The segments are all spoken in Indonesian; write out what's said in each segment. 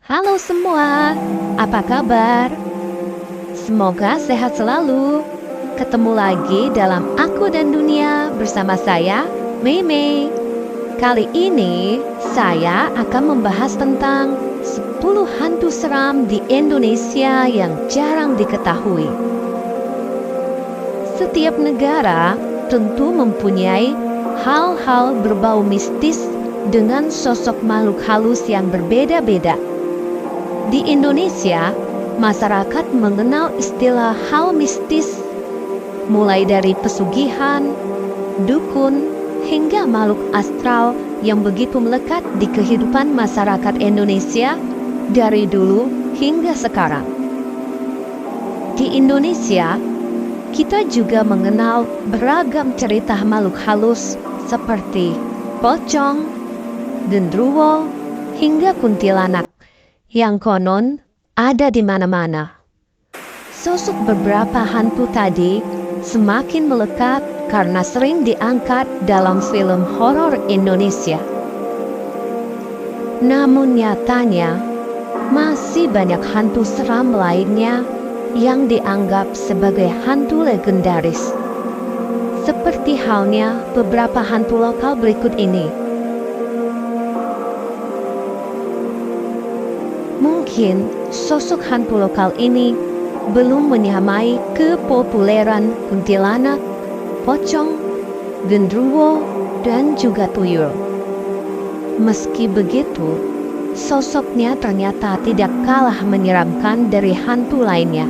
Halo semua, apa kabar? Semoga sehat selalu. Ketemu lagi dalam Aku dan Dunia bersama saya, Mei Mei. Kali ini saya akan membahas tentang 10 hantu seram di Indonesia yang jarang diketahui. Setiap negara tentu mempunyai hal-hal berbau mistis dengan sosok makhluk halus yang berbeda-beda. Di Indonesia, masyarakat mengenal istilah hal mistis, mulai dari pesugihan, dukun, hingga makhluk astral yang begitu melekat di kehidupan masyarakat Indonesia dari dulu hingga sekarang. Di Indonesia, kita juga mengenal beragam cerita makhluk halus seperti pocong, genderuwo, hingga kuntilanak yang konon ada di mana-mana. Sosok beberapa hantu tadi semakin melekat karena sering diangkat dalam film horor Indonesia. Namun nyatanya, masih banyak hantu seram lainnya yang dianggap sebagai hantu legendaris. Seperti halnya beberapa hantu lokal berikut ini. Mungkin sosok hantu lokal ini belum menyamai kepopuleran kuntilanak, pocong, genderuwo, dan juga tuyul. Meski begitu, sosoknya ternyata tidak kalah menyeramkan dari hantu lainnya.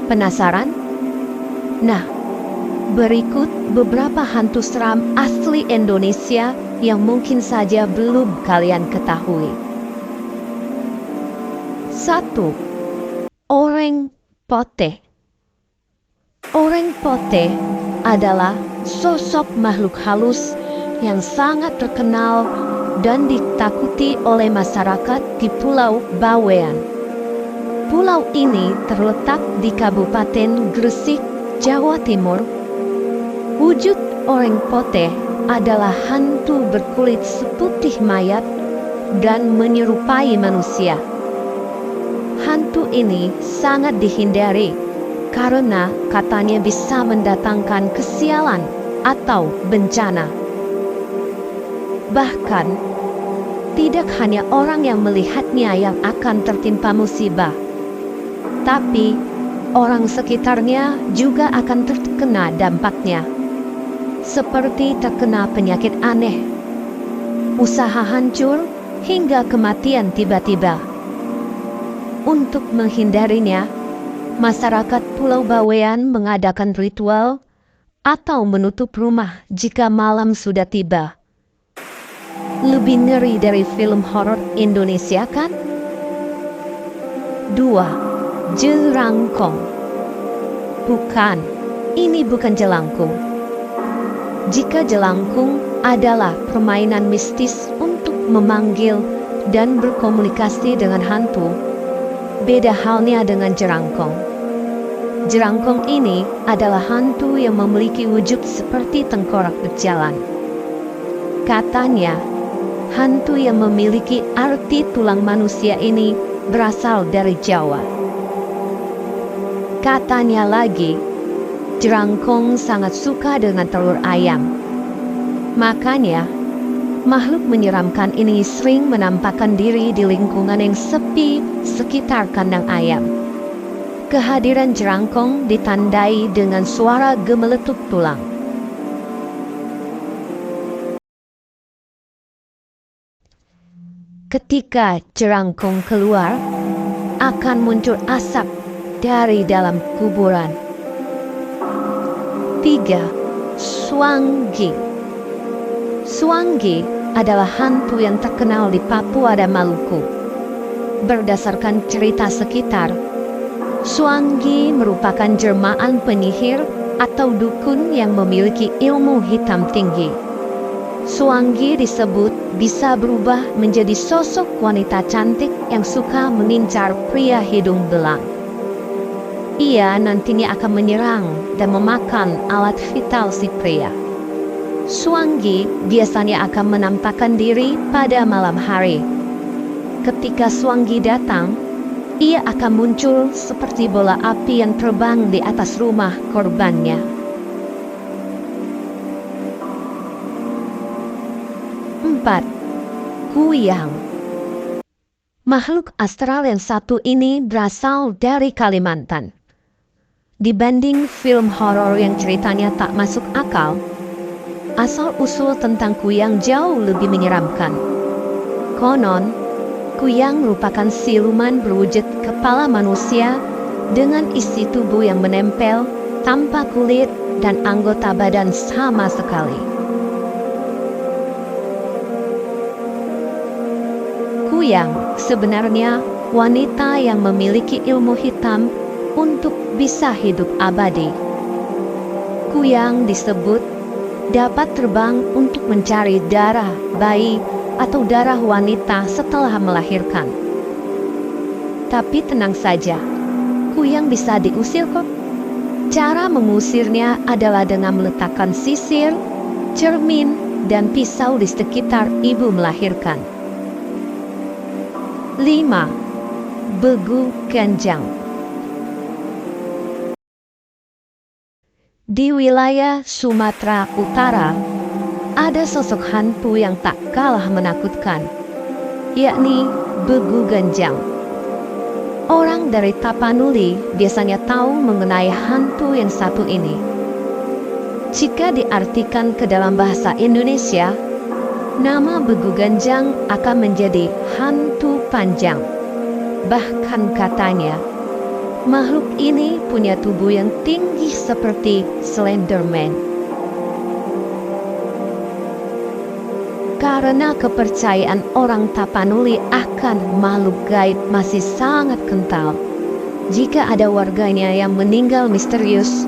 Penasaran? Nah, berikut beberapa hantu seram asli Indonesia yang mungkin saja belum kalian ketahui. 1. Oreng Poteh. Oreng Poteh adalah sosok makhluk halus yang sangat terkenal dan ditakuti oleh masyarakat di Pulau Bawean. Pulau ini terletak di Kabupaten Gresik, Jawa Timur. Wujud Oreng Poteh adalah hantu berkulit seputih mayat dan menyerupai manusia. Hantu ini sangat dihindari karena katanya bisa mendatangkan kesialan atau bencana. Bahkan, tidak hanya orang yang melihatnya yang akan tertimpa musibah, tapi orang sekitarnya juga akan terkena dampaknya, seperti terkena penyakit aneh, usaha hancur, hingga kematian tiba-tiba. Untuk menghindarinya, masyarakat Pulau Bawean mengadakan ritual atau menutup rumah jika malam sudah tiba. Lebih ngeri dari film horor Indonesia kan? 2. Jelangkung. Bukan, ini bukan jelangkung. Jika jelangkung adalah permainan mistis untuk memanggil dan berkomunikasi dengan hantu, beda halnya dengan jerangkong. Jerangkong ini adalah hantu yang memiliki wujud seperti tengkorak berjalan. Katanya, hantu yang memiliki arti tulang manusia ini berasal dari Jawa. Katanya lagi, jerangkong sangat suka dengan telur ayam. Makanya, makhluk menyeramkan ini sering menampakkan diri di lingkungan yang sepi sekitar kandang ayam. Kehadiran jerangkong ditandai dengan suara gemeletup tulang. Ketika jerangkong keluar, akan muncul asap dari dalam kuburan. 3. Suanggi. Suanggi adalah hantu yang terkenal di Papua dan Maluku. Berdasarkan cerita sekitar, Suanggi merupakan jelmaan penyihir atau dukun yang memiliki ilmu hitam tinggi. Suanggi disebut bisa berubah menjadi sosok wanita cantik yang suka mengincar pria hidung belang. Ia nantinya akan menyerang dan memakan alat vital si pria. Suanggi biasanya akan menampakkan diri pada malam hari. Ketika Swangi datang, ia akan muncul seperti bola api yang terbang di atas rumah korbannya. 4. Kuyang. Makhluk astral yang satu ini berasal dari Kalimantan. Dibanding film horor yang ceritanya tak masuk akal, asal-usul tentang kuyang jauh lebih menyeramkan. Konon, kuyang merupakan siluman berwujud kepala manusia dengan isi tubuh yang menempel tanpa kulit dan anggota badan sama sekali. Kuyang sebenarnya wanita yang memiliki ilmu hitam untuk bisa hidup abadi. Kuyang disebut dapat terbang untuk mencari darah bayi atau darah wanita setelah melahirkan. Tapi tenang saja, kuyang bisa diusir kok. Cara mengusirnya adalah dengan meletakkan sisir, cermin, dan pisau di sekitar ibu melahirkan. 5. Begu Ganjang. Di wilayah Sumatera Utara, ada sosok hantu yang tak kalah menakutkan, yakni Begu Ganjang. Orang dari Tapanuli biasanya tahu mengenai hantu yang satu ini. Jika diartikan ke dalam bahasa Indonesia, nama Begu Ganjang akan menjadi hantu panjang. Bahkan katanya, makhluk ini punya tubuh yang tinggi seperti Slenderman. Karena kepercayaan orang Tapanuli akan makhluk gaib masih sangat kental, jika ada warganya yang meninggal misterius,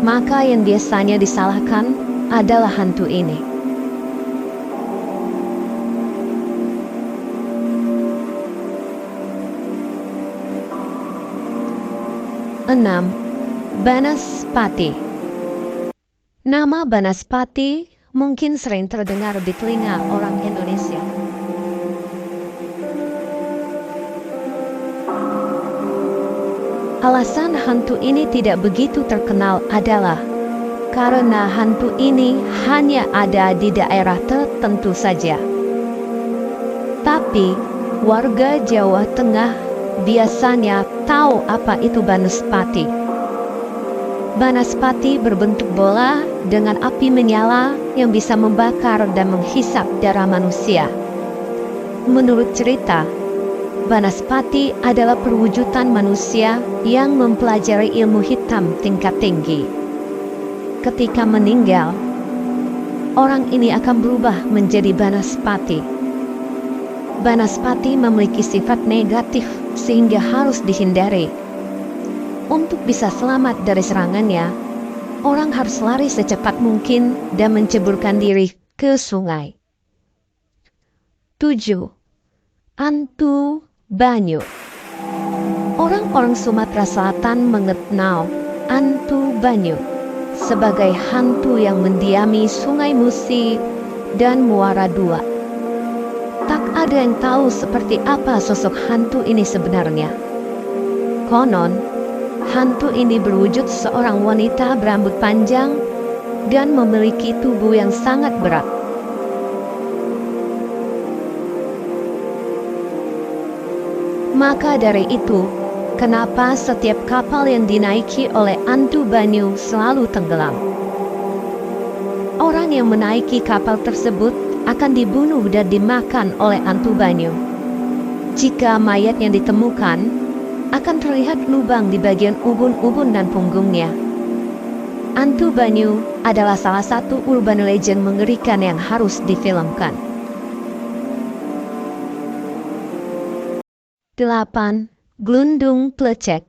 maka yang biasanya disalahkan adalah hantu ini. Enam. Banaspati. Nama Banaspati mungkin sering terdengar di telinga orang Indonesia. Alasan hantu ini tidak begitu terkenal adalah karena hantu ini hanya ada di daerah tertentu saja. Tapi warga Jawa Tengah biasanya tahu apa itu Banaspati. Banaspati berbentuk bola dengan api menyala yang bisa membakar dan menghisap darah manusia. Menurut cerita, Banaspati adalah perwujudan manusia yang mempelajari ilmu hitam tingkat tinggi. Ketika meninggal, orang ini akan berubah menjadi Banaspati. Banaspati memiliki sifat negatif sehingga harus dihindari. Untuk bisa selamat dari serangannya, orang harus lari secepat mungkin dan menceburkan diri ke sungai. 7. Hantu Banyu. Orang-orang Sumatera Selatan mengenal hantu Banyu sebagai hantu yang mendiami Sungai Musi dan Muara II. Tak ada yang tahu seperti apa sosok hantu ini sebenarnya. Konon, hantu ini berwujud seorang wanita berambut panjang dan memiliki tubuh yang sangat berat. Maka dari itu, kenapa setiap kapal yang dinaiki oleh hantu Banyu selalu tenggelam? Orang yang menaiki kapal tersebut akan dibunuh dan dimakan oleh hantu Banyu. Jika mayat yang ditemukan, akan terlihat lubang di bagian ubun-ubun dan punggungnya. Hantu Banyu adalah salah satu urban legend mengerikan yang harus difilmkan. 8. Glundung Plecek.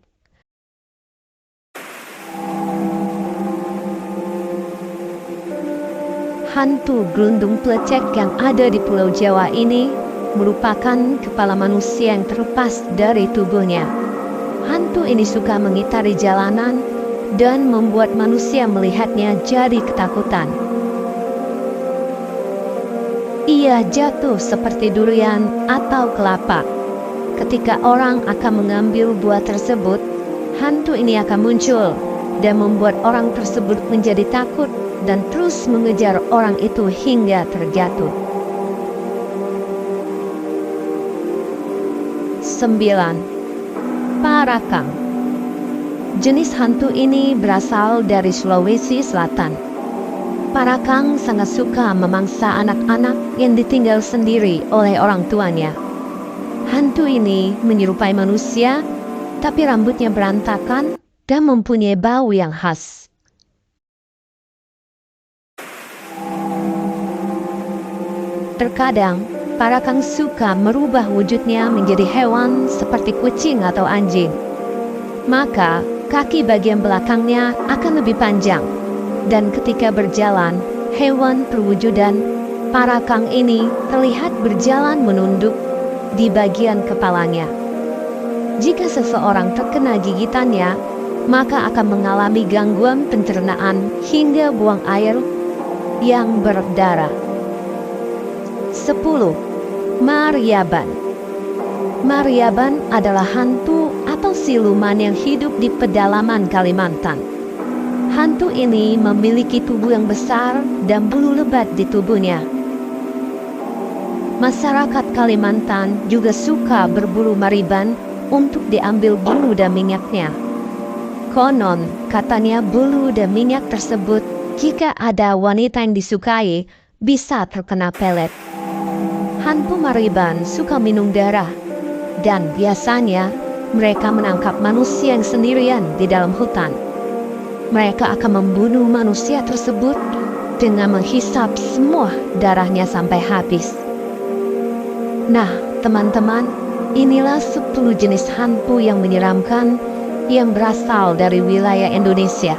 Hantu Glundung Plecek yang ada di Pulau Jawa ini merupakan kepala manusia yang terlepas dari tubuhnya. Hantu ini suka mengitari jalanan dan membuat manusia melihatnya jadi ketakutan. Ia jatuh seperti durian atau kelapa. ketika orang akan mengambil buah tersebut, hantu ini akan muncul dan membuat orang tersebut menjadi takut dan terus mengejar orang itu hingga terjatuh. 9. Parakang. Jenis hantu ini berasal dari Sulawesi Selatan. Parakang sangat suka memangsa anak-anak yang ditinggal sendiri oleh orang tuanya. Hantu ini menyerupai manusia, tapi rambutnya berantakan dan mempunyai bau yang khas. Terkadang, parakang suka merubah wujudnya menjadi hewan seperti kucing atau anjing. Maka, kaki bagian belakangnya akan lebih panjang. Dan ketika berjalan, hewan perwujudan parakang ini terlihat berjalan menunduk di bagian kepalanya. Jika seseorang terkena gigitannya, maka akan mengalami gangguan pencernaan hingga buang air yang berdarah. 10. Maryaban. Maryaban adalah hantu atau siluman yang hidup di pedalaman Kalimantan. Hantu ini memiliki tubuh yang besar dan bulu lebat di tubuhnya. Masyarakat Kalimantan juga suka berburu mariban untuk diambil bulu dan minyaknya. Konon, katanya bulu dan minyak tersebut jika ada wanita yang disukai bisa terkena pelet. Hantu mariban suka minum darah dan biasanya mereka menangkap manusia yang sendirian di dalam hutan. Mereka akan membunuh manusia tersebut dengan menghisap semua darahnya sampai habis. Nah, teman-teman, inilah 10 jenis hantu yang menyeramkan yang berasal dari wilayah Indonesia.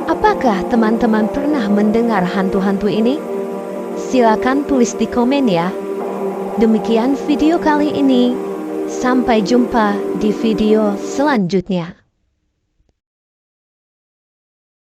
Apakah teman-teman pernah mendengar hantu-hantu ini? Silakan tulis di komen ya. Demikian video kali ini. Sampai jumpa di video selanjutnya.